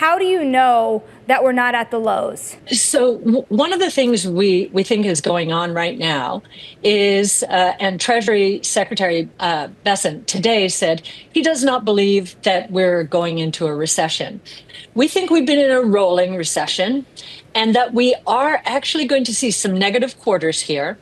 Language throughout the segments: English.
How do you know that we're not at the lows? So one of the things we think is going on right now is, and Treasury Secretary Bessent today said he does not believe that we're going into a recession. We think we've been in a rolling recession and that we are actually going to see some negative quarters here.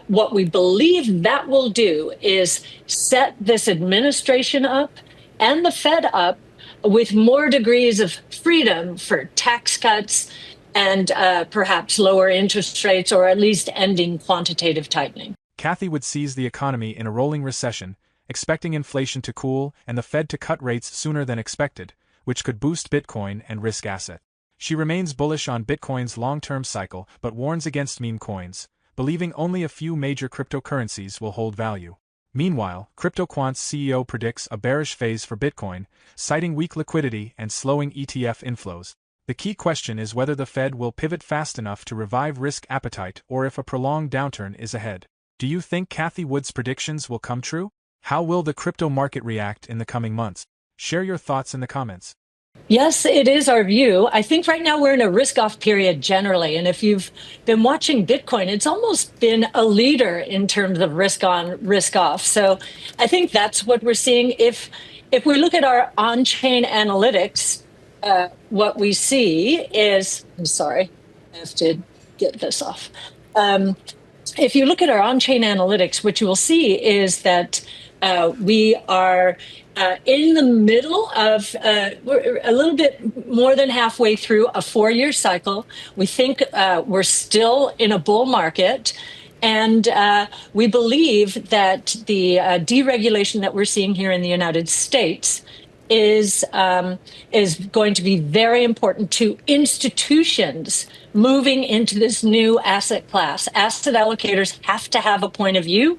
What we believe that will do is set this administration up and the Fed up with more degrees of freedom for tax cuts and perhaps lower interest rates, or at least ending quantitative tightening. Cathie would seize the economy in a rolling recession, expecting inflation to cool and the Fed to cut rates sooner than expected, which could boost Bitcoin and risk assets. She remains bullish on Bitcoin's long-term cycle but warns against meme coins, believing only a few major cryptocurrencies will hold value. Meanwhile, CryptoQuant's CEO predicts a bearish phase for Bitcoin, citing weak liquidity and slowing ETF inflows. The key question is whether the Fed will pivot fast enough to revive risk appetite or if a prolonged downturn is ahead. Do you think Cathie Wood's predictions will come true? How will the crypto market react in the coming months? Share your thoughts in the comments. Yes, it is our view. I think right now we're in a risk-off period generally. And if you've been watching Bitcoin, it's almost been a leader in terms of risk on, risk off. So I think that's what we're seeing. If we look at our on-chain analytics, what we see is, I'm sorry, I have to get this off. If you look at our on-chain analytics, what you will see is that we are in the middle of, we're a little bit more than halfway through a 4-year cycle. We think we're still in a bull market. And we believe that the deregulation that we're seeing here in the United States is going to be very important to institutions moving into this new asset class. Asset allocators have to have a point of view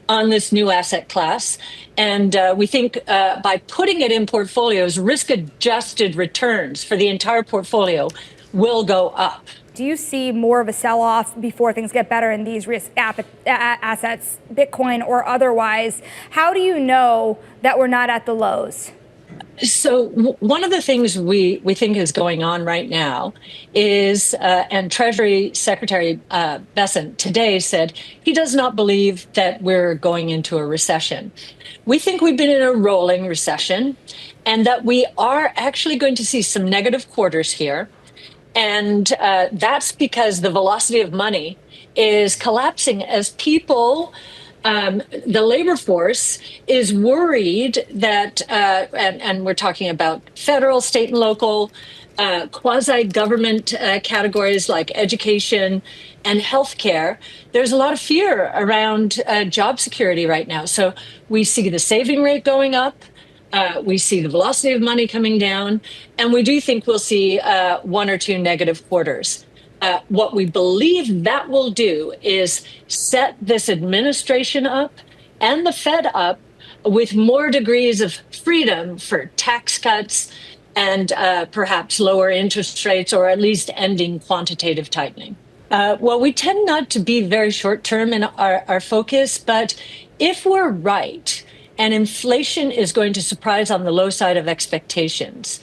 on this new asset class. And we think by putting it in portfolios, risk-adjusted returns for the entire portfolio will go up. Do you see more of a sell-off before things get better in these risk assets, Bitcoin or otherwise? How do you know that we're not at the lows? So one of the things we think is going on right now is, and Treasury Secretary Bessent today said he does not believe that we're going into a recession. We think we've been in a rolling recession and that we are actually going to see some negative quarters here. And that's because the velocity of money is collapsing as people, the labor force is worried that, and we're talking about federal, state, and local, quasi-government categories like education and healthcare. There's a lot of fear around job security right now. So we see the saving rate going up. We see the velocity of money coming down, and we do think we'll see 1 or 2 negative quarters. What we believe that will do is set this administration up and the Fed up with more degrees of freedom for tax cuts and perhaps lower interest rates, or at least ending quantitative tightening. Well, we tend not to be very short-term in our focus, but if we're right, and inflation is going to surprise on the low side of expectations,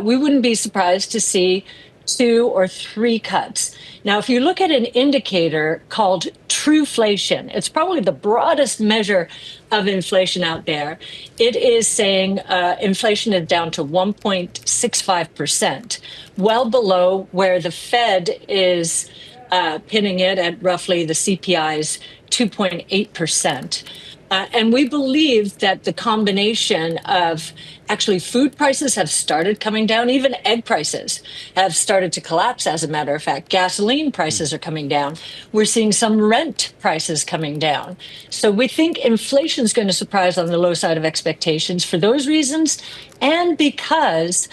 we wouldn't be surprised to see 2 or 3 cuts. Now, if you look at an indicator called Trueflation, it's probably the broadest measure of inflation out there. It is saying inflation is down to 1.65%, well below where the Fed is pinning it at roughly the CPI's 2.8%. And we believe that the combination of actually food prices have started coming down. Even egg prices have started to collapse, as a matter of fact. Gasoline prices are coming down. We're seeing some rent prices coming down. So we think inflation is going to surprise on the low side of expectations for those reasons, and because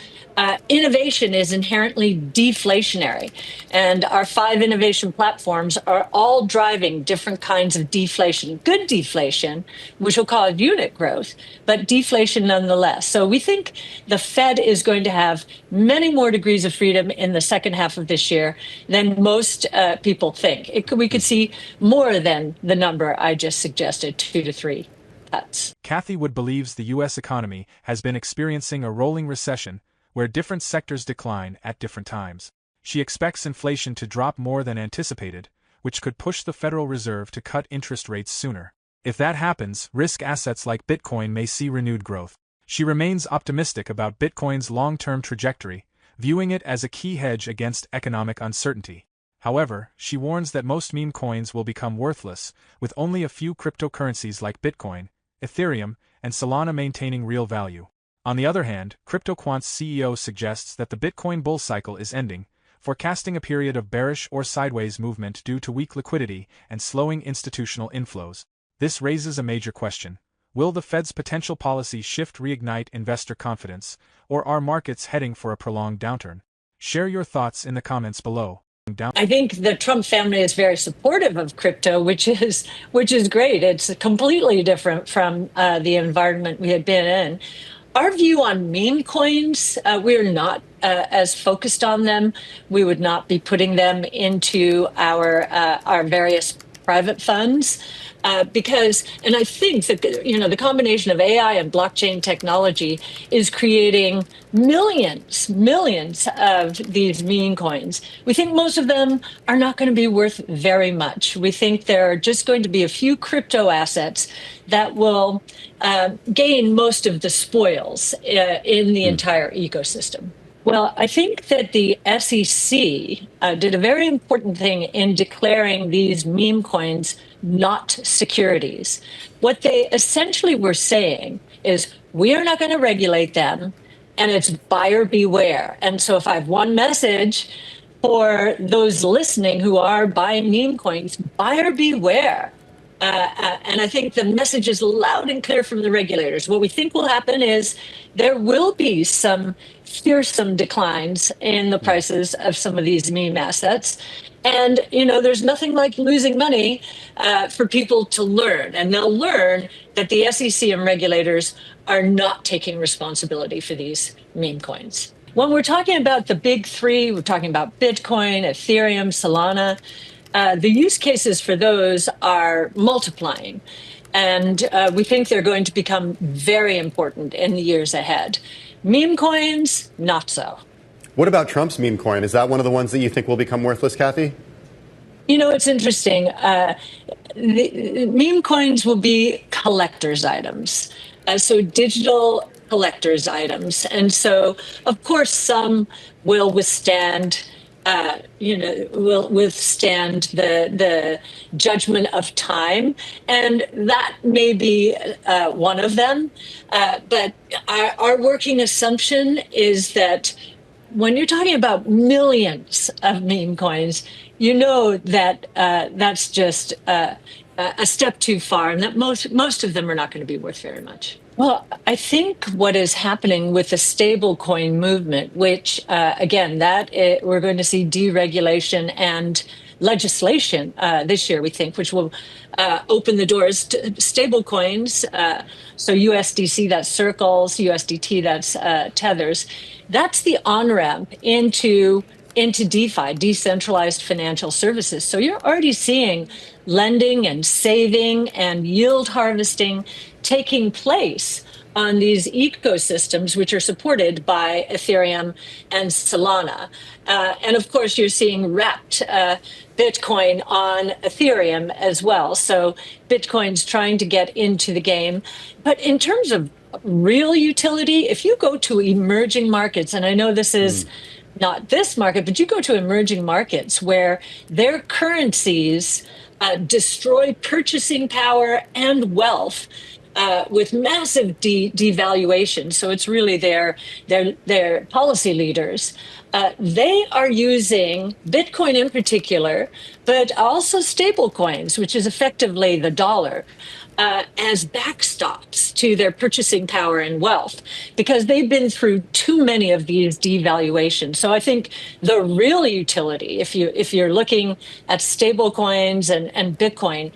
innovation is inherently deflationary. And our 5 innovation platforms are all driving different kinds of deflation, good deflation, which will cause unit growth, but deflation nonetheless. So we think the Fed is going to have many more degrees of freedom in the second half of this year than most people think. We could see more than the number I just suggested, 2 to 3 cuts. Cathie Wood believes the U.S. economy has been experiencing a rolling recession, where different sectors decline at different times. She expects inflation to drop more than anticipated, which could push the Federal Reserve to cut interest rates sooner. If that happens, risk assets like Bitcoin may see renewed growth. She remains optimistic about Bitcoin's long-term trajectory, viewing it as a key hedge against economic uncertainty. However, she warns that most meme coins will become worthless, with only a few cryptocurrencies like Bitcoin, Ethereum, and Solana maintaining real value. On the other hand, CryptoQuant's CEO suggests that the Bitcoin bull cycle is ending, forecasting a period of bearish or sideways movement due to weak liquidity and slowing institutional inflows. This raises a major question. Will the Fed's potential policy shift reignite investor confidence, or are markets heading for a prolonged downturn? Share your thoughts in the comments below. I think the Trump family is very supportive of crypto, which is great. It's completely different from the environment we had been in. Our view on meme coins, we're not as focused on them. We would not be putting them into our various private funds. Because, and I think that, the combination of AI and blockchain technology is creating millions of these meme coins. We think most of them are not going to be worth very much. We think there are just going to be a few crypto assets that will gain most of the spoils in the entire ecosystem. Well, I think that the SEC did a very important thing in declaring these meme coins not securities. What they essentially were saying is, we are not going to regulate them, and it's buyer beware. And so if I have one message for those listening who are buying meme coins, buyer beware. And I think the message is loud and clear from the regulators. What we think will happen is there will be some fearsome declines in the prices of some of these meme assets. And, there's nothing like losing money for people to learn. And they'll learn that the SEC and regulators are not taking responsibility for these meme coins. When we're talking about the big three, we're talking about Bitcoin, Ethereum, Solana. The use cases for those are multiplying. And we think they're going to become very important in the years ahead. Meme coins, not so. What about Trump's meme coin? Is that one of the ones that you think will become worthless, Cathie? It's interesting. The meme coins will be collector's items, so digital collector's items. And so, of course, some will withstand will withstand the judgment of time. And that may be one of them. But our working assumption is that when you're talking about millions of meme coins, that that's just a step too far, and that most of them are not going to be worth very much. Well, I think what is happening with the stablecoin movement, which, again, we're going to see deregulation and legislation this year, we think, which will open the doors to stablecoins. So USDC, that's Circles, USDT, that's Tethers. That's the on-ramp into DeFi, decentralized financial services. So you're already seeing lending and saving and yield harvesting taking place on these ecosystems, which are supported by Ethereum and Solana. And of course, you're seeing wrapped Bitcoin on Ethereum as well. So Bitcoin's trying to get into the game. But in terms of real utility, if you go to emerging markets, and I know this is not this market, but you go to emerging markets where their currencies destroy purchasing power and wealth with massive devaluation. So it's really their policy leaders. They are using Bitcoin in particular, but also stable coins, which is effectively the dollar, as backstops to their purchasing power and wealth, because they've been through too many of these devaluations. So I think the real utility, if you're looking at stable coins and Bitcoin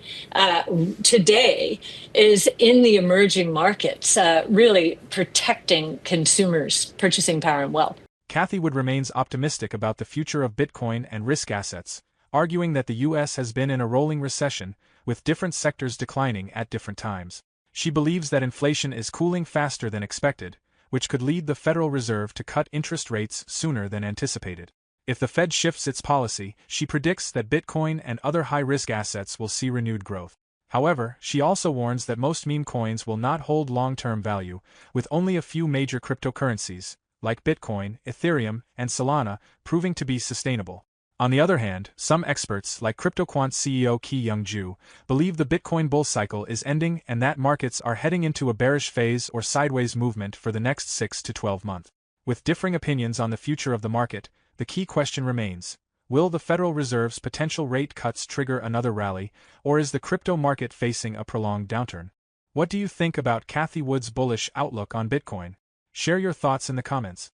today, is in the emerging markets, really protecting consumers' purchasing power and wealth. Cathie Wood remains optimistic about the future of Bitcoin and risk assets, arguing that the U.S. has been in a rolling recession, with different sectors declining at different times. She believes that inflation is cooling faster than expected, which could lead the Federal Reserve to cut interest rates sooner than anticipated. If the Fed shifts its policy, she predicts that Bitcoin and other high-risk assets will see renewed growth. However, she also warns that most meme coins will not hold long-term value, with only a few major cryptocurrencies, like Bitcoin, Ethereum, and Solana, proving to be sustainable. On the other hand, some experts, like CryptoQuant CEO Ki-Young Ju, believe the Bitcoin bull cycle is ending and that markets are heading into a bearish phase or sideways movement for the next 6 to 12 months. With differing opinions on the future of the market, the key question remains: will the Federal Reserve's potential rate cuts trigger another rally, or is the crypto market facing a prolonged downturn? What do you think about Cathie Wood's bullish outlook on Bitcoin? Share your thoughts in the comments.